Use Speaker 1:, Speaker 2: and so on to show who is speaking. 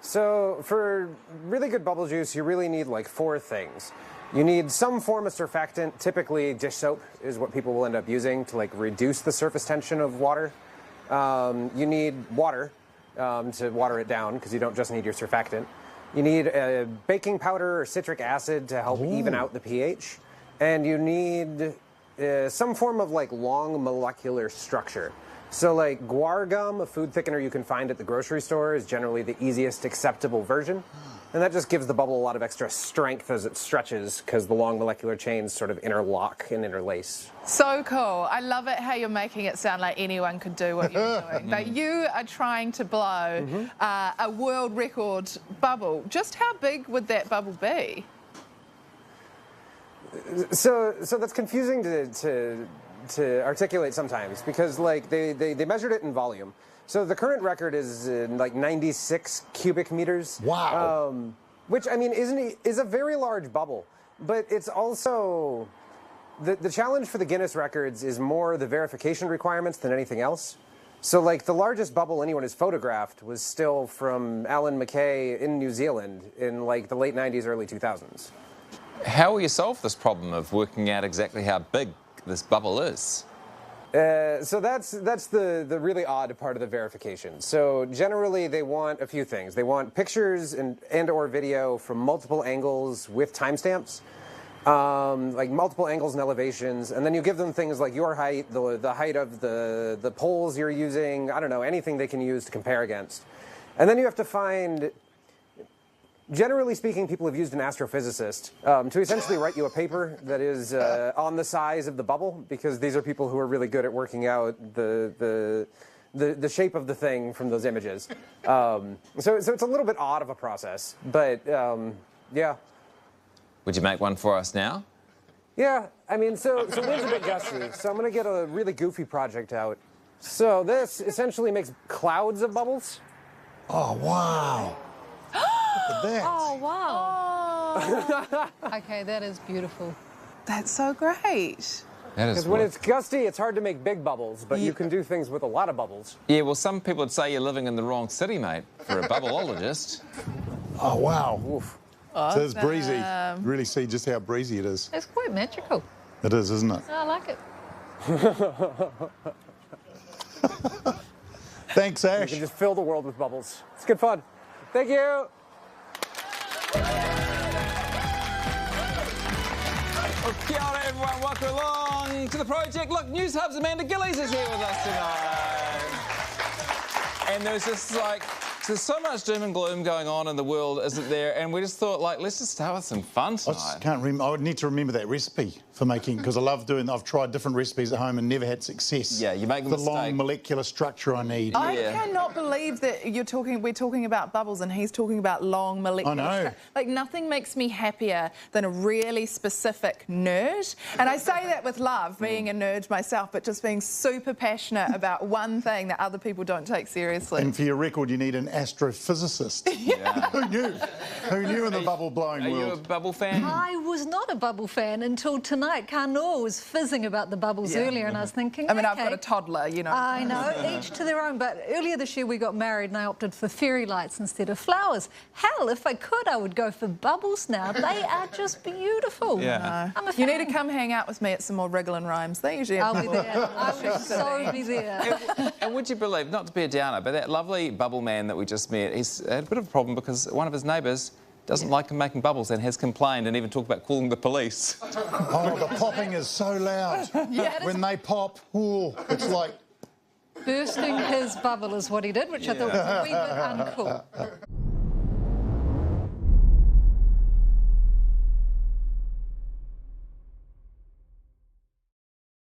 Speaker 1: So for really good bubble juice, you really need like 4 things. You need some form of surfactant. Typically, dish soap is what people will end up using to like reduce the surface tension of water. You need water to water it down because you don't just need your surfactant. You need a baking powder or citric acid to help even out the pH. And you need some form of like long molecular structure. So like guar gum, a food thickener you can find at the grocery store, is generally the easiest acceptable version. And that just gives the bubble a lot of extra strength as it stretches because the long molecular chains sort of interlock and interlace.
Speaker 2: So cool. I love it how you're making it sound like anyone could do what you're doing. But you are trying to blow a world record bubble. Just how big would that bubble be?
Speaker 1: So that's confusing to articulate sometimes because like they measured it in volume. So the current record is like 96 cubic meters.
Speaker 3: Wow.
Speaker 1: Which, I mean, is a very large bubble. But it's also... The challenge for the Guinness records is more the verification requirements than anything else. So, like, the largest bubble anyone has photographed was still from Alan McKay in New Zealand in, like, the late 90s, early 2000s.
Speaker 4: How will you solve this problem of working out exactly how big this bubble is?
Speaker 1: So that's the really odd part of the verification. So generally they want a few things. They want pictures and or video from multiple angles with timestamps, like multiple angles and elevations, and then you give them things like your height, the height of the poles you're using, I don't know, anything they can use to compare against. And then you have to find... Generally speaking, people have used an astrophysicist to essentially write you a paper that is on the size of the bubble, because these are people who are really good at working out the shape of the thing from those images. So it's a little bit odd of a process, but yeah.
Speaker 4: Would you make one for us now?
Speaker 1: Yeah, I mean, so wind's a bit gusty, so I'm going to get a really goofy project out. So this essentially makes clouds of bubbles.
Speaker 3: Oh, wow. Look at that.
Speaker 5: Oh, wow. Okay, that is beautiful.
Speaker 2: That's so great.
Speaker 4: That is
Speaker 1: Because when it's gusty, it's hard to make big bubbles, but you can do things with a lot of bubbles.
Speaker 4: Yeah, well, some people would say you're living in the wrong city, mate, for a bubbleologist.
Speaker 3: Oh, wow.
Speaker 1: Oof.
Speaker 3: So it's breezy. You really see just how breezy it is.
Speaker 5: It's quite magical.
Speaker 3: It is, isn't it?
Speaker 5: I like it.
Speaker 1: You
Speaker 3: Thanks, Ash.
Speaker 1: can just fill the world with bubbles. It's good fun. Thank you.
Speaker 4: Well, kia ora, everyone. Welcome along to the project. Look, Newshub's Amanda Gillies is here with us tonight. And there's just like... There's so much doom and gloom going on in the world, isn't there? And we just thought, like, let's just start with some fun
Speaker 3: I
Speaker 4: tonight.
Speaker 3: just can't remember. I would need to remember that recipe for making, because I love doing. I've tried different recipes at home and never had success.
Speaker 4: Yeah, you make a
Speaker 3: the
Speaker 4: mistake.
Speaker 3: long molecular structure I need.
Speaker 2: I cannot believe that we're talking about bubbles and he's talking about long molecular
Speaker 3: I know.
Speaker 2: Like, nothing makes me happier than a really specific nerd. And I say that with love, being a nerd myself, but just being super passionate about one thing that other people don't take seriously.
Speaker 3: And for your record, you need an astrophysicist.
Speaker 4: Yeah.
Speaker 3: Who knew? Who knew in the bubble blowing
Speaker 4: Are
Speaker 3: world?
Speaker 4: you a bubble fan?
Speaker 5: I was not a bubble fan until tonight. Carnor was fizzing about the bubbles earlier, and I was thinking,
Speaker 2: I mean, I've
Speaker 5: okay,
Speaker 2: got a toddler, you know.
Speaker 5: I know, each to their own. But earlier this year we got married and I opted for fairy lights instead of flowers. Hell, if I could, I would go for bubbles now. They are just beautiful.
Speaker 4: Yeah.
Speaker 5: I'm a
Speaker 2: You
Speaker 5: fan.
Speaker 2: need to come hang out with me at some more Wriggle and Rhymes. They usually have
Speaker 5: I'll be there. I will so be there.
Speaker 4: And would you believe, not to be a downer, but that lovely bubble man that we just met, he's had a bit of a problem because one of his neighbours doesn't like him making bubbles and has complained and even talked about calling the police.
Speaker 3: Oh, the popping is so loud. When they pop, ooh, it's like...
Speaker 5: Bursting his bubble is what he did, which I thought was a wee bit uncool.